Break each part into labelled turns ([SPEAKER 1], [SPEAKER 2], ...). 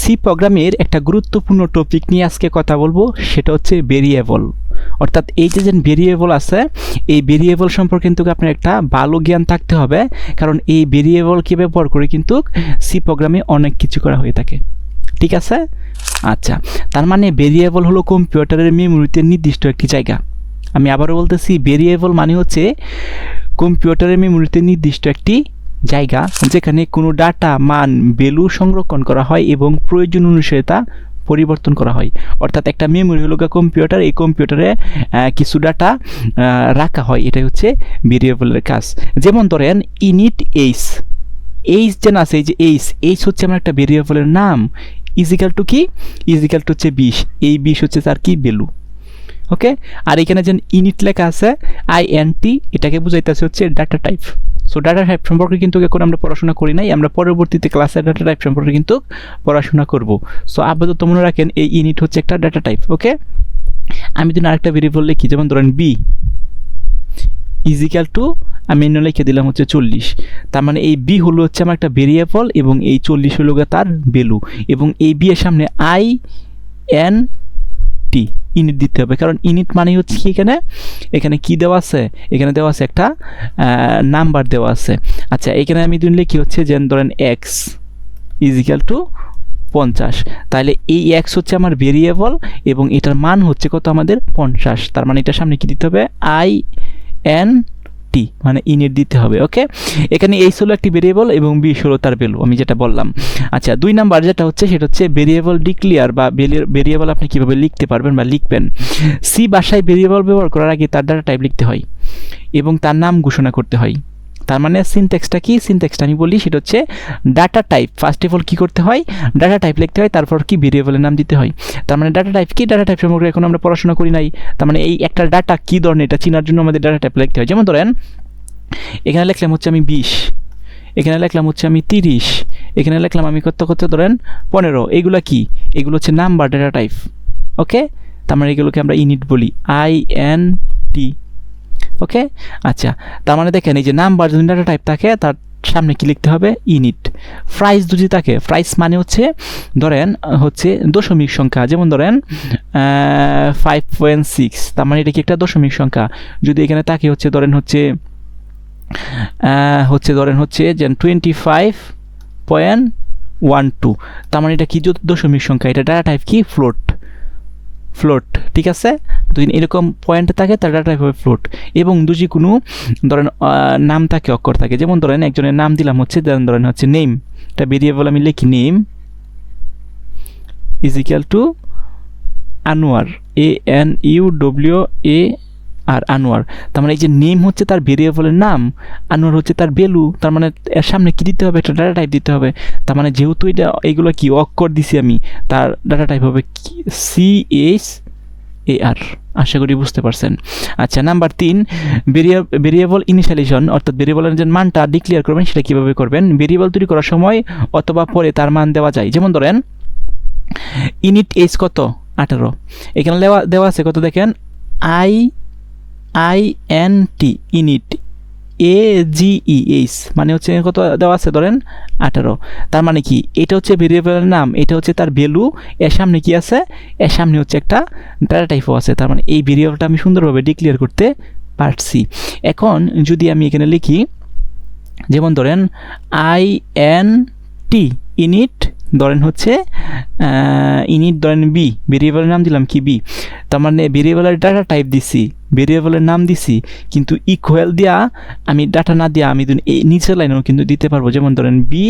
[SPEAKER 1] C প্রোগ্রামের একটা গুরুত্বপূর্ণ টপিক নিয়ে আজকে কথা বলবো, সেটা হচ্ছে ভেরিয়েবল। অর্থাৎ এই যে ভেরিয়েবল আছে, এই ভেরিয়েবল সম্পর্কে কিন্তু আপনার একটা ভালো জ্ঞান থাকতে হবে, কারণ এই ভেরিয়েবলকে ব্যবহার করে কিন্তু সি প্রোগ্রামে অনেক কিছু করা হয়ে থাকে। ঠিক আছে? আচ্ছা, তার মানে ভেরিয়েবল হলো কম্পিউটারের মেমোরিতে নির্দিষ্ট একটি জায়গা। আমি আবারও বলতেছি, ভেরিয়েবল মানে হচ্ছে কম্পিউটারের মেমোরিতে নির্দিষ্ট একটি জায়গা, যেখানে কোনো ডাটা, মান, ভ্যালু সংরক্ষণ করা হয় এবং প্রয়োজন অনুসারে তা পরিবর্তন করা হয়। অর্থাৎ একটা মেমোরি হলো কম্পিউটার, এই কম্পিউটারে কিছু ডাটা রাখা হয়, এটাই হচ্ছে ভেরিয়েবলের কাজ। যেমন ধরেন ইনিট এইচ, এইচ যেন আছে, এই যে এইচ, এইচ হচ্ছে আমার একটা ভেরিয়েবলের নাম। ইজিক্যাল টু কি? ইজিক্যাল টু হচ্ছে 20, এই 20 হচ্ছে তার কি? ভ্যালু। ওকে, আর এখানে যে ইনিট লেখা আছে INT, এটাকে বুঝাইতেছে হচ্ছে data type. So data type সম্পর্কে কিন্তু এখন আমরা পড়াশোনা করি নাই, আমরা পরবর্তীতে ক্লাসে ডাটা টাইপ সম্পর্কে কিন্তু পড়াশোনা করব। সো আপাতত মনে রাখেন এই ইনিট হচ্ছে একটা ডাটা টাইপ। ওকে, আমি যদি আরেকটা ভেরিয়েবল লিখি, যেমন ধরেন বি ইজিক্যাল টু, আমি এনে লিখে দিলাম হচ্ছে 40। তার মানে এই বি হলো হচ্ছে আমার একটা ভেরিয়েবল এবং এই 40 হলো তার ভ্যালু, এবং এই বি এর সামনে INT ইনিট দিতে হবে, কারণ ইনিট মানে হচ্ছে কি, এখানে কি দেওয়া আছে? এখানে দেওয়া আছে একটা নাম্বার দেওয়া আছে। আচ্ছা, এখানে আমি যদি লিখি হচ্ছে যে ধরেন এক্স ইজিক্যাল টু 50, তাহলে এই এক্স হচ্ছে আমার ভেরিয়েবল এবং এটার মান হচ্ছে কত? আমাদের 50। তার মানে এটার সামনে কি দিতে হবে? INT, মানে ইনিট দিতে হবে। ওকে, এখানে এইচ হলো একটি ভেরিয়েবল এবং 20 হলো তার ভ্যালু, আমি যেটা বললাম। আচ্ছা, 2 নাম্বার যেটা হচ্ছে, সেটা হচ্ছে ভেরিয়েবল ডিক্লেয়ার বা ভেরিয়েবল আপনি কিভাবে লিখতে পারবেন বা লিখবেন। সি ভাষায় ভেরিয়েবল ব্যবহার করার আগে তার ডাটা টাইপ লিখতে হয় এবং তার নাম ঘোষণা করতে হয়। তার মানে সিনট্যাক্সটা কি? সিনট্যাক্সটা আমি বলি, সেটা হচ্ছে data type. First of all কী করতে হয়? ডাটা টাইপ লিখতে হয়, তারপর কি? ভেরিয়েবলের নাম দিতে হয়। তার মানে ডাটা টাইপ কি? ডাটা টাইপ সম্পর্কে এখন আমরা পড়াশোনা করি নাই। তার মানে এই একটা ডাটা কী ধরনের, এটা চেনার জন্য আমাদের ডাটা টাইপ লিখতে হয়। যেমন ধরেন এখানে লিখলাম হচ্ছে আমি 20, এখানে লিখলাম হচ্ছে আমি 30, এখানে লিখলাম আমি কত ধরেন 15। এগুলো কি? এগুলো হচ্ছে নাম্বার ডাটা টাইপ। ওকে, তার মানে এগুলোকে আমরা ইনিট বলি, INT। ওকে, আচ্ছা, তার মানে দেখেন এই যে নাম্বার যদি ডাটা টাইপ থাকে, তার সামনে কি লিখতে হবে? ইনিট। প্রাইস যদি থাকে, প্রাইস মানে হচ্ছে ধরেন হচ্ছে দশমিক সংখ্যা, যেমন ধরেন 5.6, তার মানে এটা কি একটা দশমিক সংখ্যা। যদি এখানে থাকে হচ্ছে ধরেন হচ্ছে যে 25.12, তার মানে এটা কি? দশমিক সংখ্যা। এটা ডাটা টাইপ কি? ফ্লোট। ঠিক আছে, যদি এরকম পয়েন্ট থাকে তার ডাটা টাইপ হবে ফ্লোট। এবং যদি কোনো ধরেন নাম থাকে, অক্ষর থাকে, যেমন ধরেন একজনের নাম দিলাম হচ্ছে ধরেন হচ্ছে নেম, এটা ভেরিয়েবল আমি লিখি name equal to Anwar, ANUWAR, Anwar. তার মানে এই যে নেম হচ্ছে তার ভেরিয়েবলের নাম, আনোয়ার হচ্ছে তার ভ্যালু। তার মানে এর সামনে কি দিতে হবে? একটা ডাটা টাইপ দিতে হবে। তার মানে যেহেতু এইগুলো কি অক্ষর দিছি আমি, তার ডাটা টাইপ হবে CHAR। আশা করি বুঝতে পারছেন। আচ্ছা, নাম্বার 3, ভেরিয়েবল ইনিশিয়ালাইজেশন, অর্থাৎ ভেরিয়েবলের যে মানটা ডিক্লেয়ার করবেন সেটা কীভাবে করবেন? ভেরিয়েবল তৈরি করার সময় অথবা পরে তার মান দেওয়া যায়। যেমন ধরেন ইনিট এইচ কত? 18, এখানে দেওয়া আছে কত? দেখেন INT ইনিট AGEH, মানে হচ্ছে কত দেওয়া আছে? ধরেন 18। তার মানে কি? এটা হচ্ছে ভেরিয়েবলের নাম, এটা হচ্ছে তার ভ্যালু, এর সামনে কি আছে? এর সামনে হচ্ছে একটা ডাটা টাইপও আছে। তার মানে এই ভেরিয়েবলটা আমি সুন্দরভাবে ডিক্লেয়ার করতে পারছি। এখন যদি আমি এখানে লিখি, যেমন ধরেন INT ইনিট, ধরেন হচ্ছে ইনিট ধরেন বি, ভেরিয়েবলের নাম দিলাম কি? বি। তার মানে ভেরিয়েবলের ডাটা টাইপ দিছি, ভেরিয়েবলের নাম দিছি, কিন্তু ইকুয়াল দিয়া আমি ডাটা না দিয়া আমি এই নিচের লাইনেও কিন্তু দিতে পারবো। যেমন ধরেন বি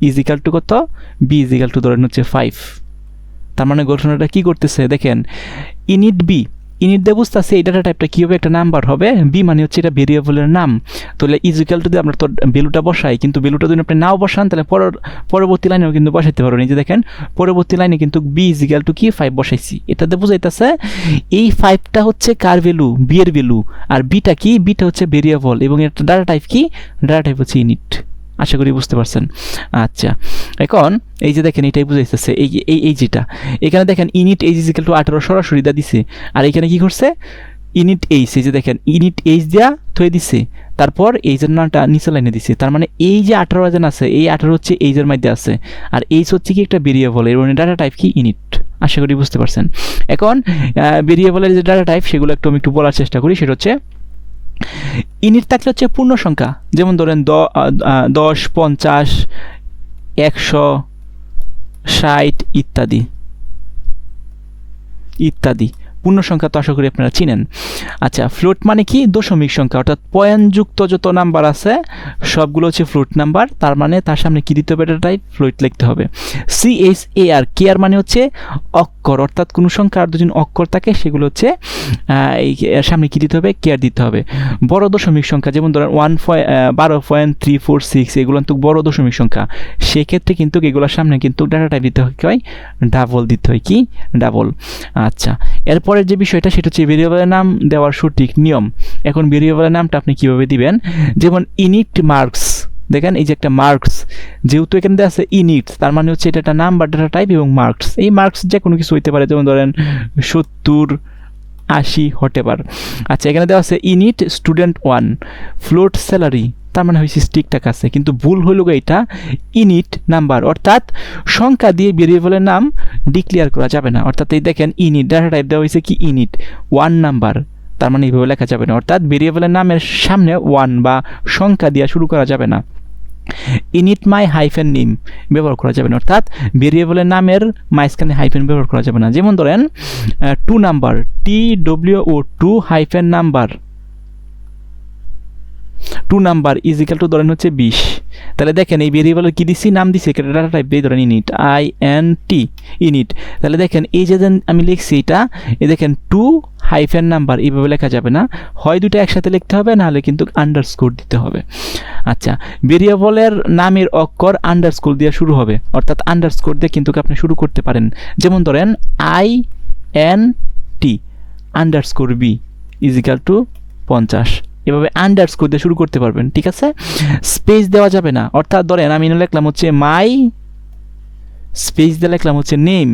[SPEAKER 1] ইজিক্যাল টু কত? বি ইজিক্যাল টু ধরেন হচ্ছে 5। তার মানে ঘটনাটা কি করতেছে দেখেন, ইনিট বি, ইনিট দিয়ে বুঝতেছে এই ডাটা টাইপটা কী হবে? একটা নাম্বার হবে। বি মানে হচ্ছে এটা ভেরিয়েবলের নাম। তাহলে ইজিক্যাল টু দিয়ে আমরা তো ভ্যালুটা বসাই, কিন্তু ভ্যালুটা যদি আপনি নাও বসান, তাহলে পরবর্তী লাইনেও কিন্তু বসাইতে পারবেন। এই যে দেখেন পরবর্তী লাইনে কিন্তু বি ইজিক্যাল টু কি? 5 বসাইছি। এটাতে বুঝাইতেছে এই 5টা হচ্ছে কার ভ্যালু? বি এর ভ্যালু। আর বিটা কি? বিটা হচ্ছে ভেরিয়েবল এবং এর ডাটা টাইপ কি? ডাটা টাইপ হচ্ছে ইনিট। আশা করি বুঝতে পারছেন। আচ্ছা, এখন এই যে দেখেন এটাই বুঝাইতেছে, এই যেটা এখানে দেখেন ইনিট এইচ ইজিক্যাল টু 18 সরাসরি দা দিছে, আর এখানে কি করছে? ইনিট এইচ, এই যে দেখেন ইনিট এইচ দিয়া থয়ে দিছে, তারপর এইচের নামটা নিচে লাইনে দিছে, তার মানে এই যে 18 যেন আছে এই 18 হচ্ছে এইচের মধ্যে আছে, আর এইচ হচ্ছে কি একটা ভেরিয়েবল, এর মানে ডাটা টাইপ কি ইনিট। আশা করি বুঝতে পারছেন। এখন ভেরিয়েবলের যে ডাটা টাইপ সেগুলো আমি একটু বলার চেষ্টা করি। সেটা হচ্ছে ইনিট থাকলে হচ্ছে পূর্ণ সংখ্যা, যেমন ধরেন 10, 50, 100, 60 ইত্যাদি ইত্যাদি। পূর্ণ সংখ্যা তো আশা করি আপনারা চিনেন। আচ্ছা, ফ্লোট মানে কি? দশমিক সংখ্যা, অর্থাৎ পয়েন্টযুক্ত যত নাম্বার আছে সবগুলো হচ্ছে ফ্লোট নাম্বার, তার মানে তার সামনে কি দিতে হবে? এটা টাইপ ফ্লোট লিখতে হবে। CHAR, কেয়ার মানে হচ্ছে অক্ষর, অর্থাৎ কোনো সংখ্যার দুজন অক্ষর থাকে সেগুলো হচ্ছে এর সামনে কি দিতে হবে? কেয়ার দিতে হবে। বড় দশমিক সংখ্যা, যেমন ধরেন 12.346, এগুলো কিন্তু বড় দশমিক সংখ্যা, সেক্ষেত্রে কিন্তু এগুলোর সামনে কিন্তু ডাটা টাইপ দিতে হয় ডাবল দিতে হয়, কি? ডাবল। আচ্ছা, এরপরের যে বিষয়টা সেটা হচ্ছে ভেরিয়েবলের নাম দেওয়ার সঠিক নিয়ম। এখন ভেরিয়েবলের নামটা আপনি কিভাবে দিবেন? যেমন ইনিট মার্কস, দেখেন এই যে একটা মার্কস, যেহেতু এখানে দেওয়া আছে ইনিট, তার মানে হচ্ছে এটা একটা নাম্বার, ডাটা টাইপ এবং মার্কস। এই মার্কস যে কোনো কিছু হইতে পারে, যেমন ধরেন 70, 80 হোয়াটএভার। আচ্ছা, এখানে দেওয়া আছে ইনিট স্টুডেন্ট 1 ফ্লোট স্যালারি, তার মানে হয়েছে ঠিকঠাক আছে, কিন্তু ভুল হইল এটা ইনিট নাম্বার, অর্থাৎ সংখ্যা দিয়ে ভেরিয়েবলের নাম ডিক্লেয়ার করা যাবে না। অর্থাৎ এই দেখেন ইনিট ডাটা টাইপ দেওয়া হয়েছে কি ইনিট 1 নাম্বার, তার মানে এইভাবে লেখা যাবে না, অর্থাৎ ভেরিয়েবলের নামের সামনে 1 বা সংখ্যা দিয়ে শুরু করা যাবে না। ইনিট মাই হাইফেন নেম ব্যবহার করা যাবে না, অর্থাৎ ভেরিয়েবলের নামের মাঝখানে হাইফেন ব্যবহার করা যাবে না। যেমন ধরেন 2 number, TWO2 hyphen number, 2 number is equal to ধরেন হচ্ছে 20। তাহলে দেখেন এই ভেরিয়েবলের কি দিছি? নাম দিছি, ডাটা টাইপ দিয়ে ধরেন ইনিট, INT ইনিট। তাহলে দেখেন এই যে আমি লিখছি এটা, এই দেখেন 2 হাইফেন নাম্বার, এইভাবে লেখা যাবে না, হয় দুটো একসাথে লিখতে হবে, নাহলে কিন্তু আন্ডারস্কোর দিতে হবে। আচ্ছা, ভেরিয়েবলের নামের অক্ষর আন্ডারস্কোর দিয়ে শুরু হবে, অর্থাৎ আন্ডারস্কোর দিয়ে কিন্তু আপনি শুরু করতে পারেন। যেমন ধরেন INT underscore B is equal to 50, এভাবে আন্ডারস্কোর দিয়ে শুরু করতে পারবেন, ঠিক আছে? স্পেস দেওয়া যাবে না, অর্থাৎ ধরেন আমি লিখলাম হচ্ছে মাই, স্পেস দিয়ে লিখলাম হচ্ছে নেম,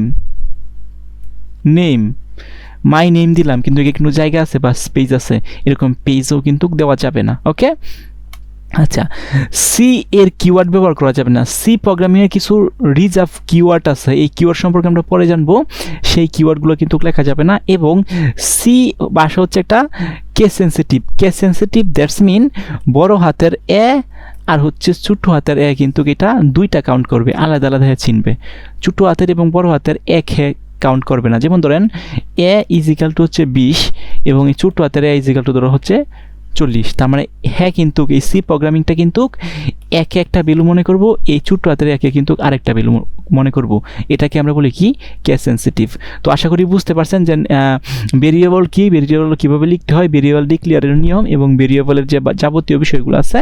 [SPEAKER 1] মাই নেম দিলাম, কিন্তু কোনো জায়গা আছে বা স্পেস আছে, এরকম পেজও কিন্তু দেওয়া যাবে না। ওকে, আচ্ছা, সি এর কিওয়ার্ড ব্যবহার করা যাবে না। সি প্রোগ্রামিংয়ের কিছু রিজার্ভ কিওয়ার্ড আছে, এই কিওয়ার্ড সম্পর্কে আমরা পরে জানবো। সেই কিওয়ার্ডগুলো কিন্তু লেখা যাবে না। এবং সি ভাষা হচ্ছে একটা কেস সেন্সিটিভ, দ্যাটস মিন বড় হাতের এ আর হচ্ছে ছোট হাতের এ কিন্তু এটা দুইটা কাউন্ট করবে, আলাদা আলাদা চিনবে। ছোট হাতের এবং বড় হাতের এক কাউন্ট করবে না। যেমন ধরেন এ ইজ ইকাল টু হচ্ছে 20 এবং এই ছোট হাতের এ ইজ ইকাল টু ধরো হচ্ছে 40, তার মানে হ্যাঁ কিন্তু এই সি প্রোগ্রামিংটা কিন্তু একে একটা ভ্যালু মনে করব, এই ছোট হাতের একে কিন্তু আরেকটা ভ্যালু মনে করব। এটাকে আমরা বলি কি? Case sensitive. তো আশা করি বুঝতে পারছেন যে ভেরিয়েবল কি, ভেরিয়েবল কীভাবে লিখতে হয়, ভেরিয়েবল ডিক্লেয়ারের নিয়ম এবং ভেরিয়েবলের যে যাবতীয় বিষয়গুলো আছে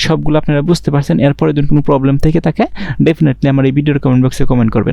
[SPEAKER 1] সবগুলো আপনারা বুঝতে পারছেন। এরপরে যদি কোনো প্রবলেম থেকে থাকে ডেফিনেটলি আমার এই ভিডিওর কমেন্ট বক্সে কমেন্ট করবেন।